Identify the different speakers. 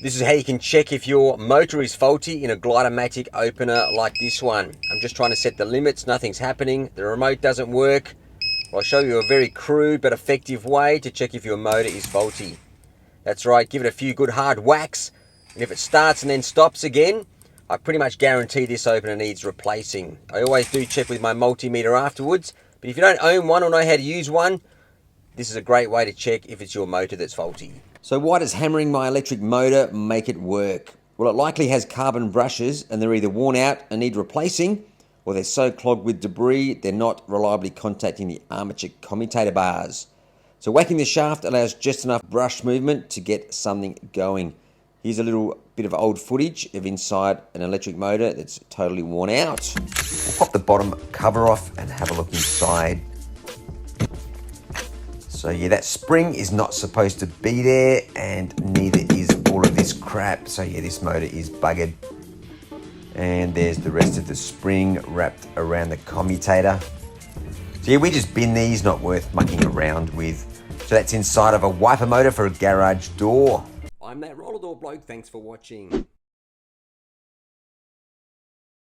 Speaker 1: This is how you can check if your motor is faulty in a Glidomatic opener like this one. I'm just trying to set the limits, nothing's happening, the remote doesn't work. I'll show you a very crude but effective way to check if your motor is faulty. That's right, give it a few good hard whacks, and if it starts and then stops again, I pretty much guarantee this opener needs replacing. I always do check with my multimeter afterwards, but if you don't own one or know how to use one, this is a great way to check if it's your motor that's faulty. So why does hammering my electric motor make it work? Well, it likely has carbon brushes and they're either worn out and need replacing, or they're so clogged with debris they're not reliably contacting the armature commutator bars. So whacking the shaft allows just enough brush movement to get something going. Here's a little bit of old footage of inside an electric motor that's totally worn out. We'll pop the bottom cover off and have a look inside. So yeah, that spring is not supposed to be there, and neither is all of this crap. So yeah, this motor is buggered. And there's the rest of the spring wrapped around the commutator. So yeah, we just bin these, not worth mucking around with. So that's inside of a wiper motor for a garage door. I'm that roller door bloke, thanks for watching.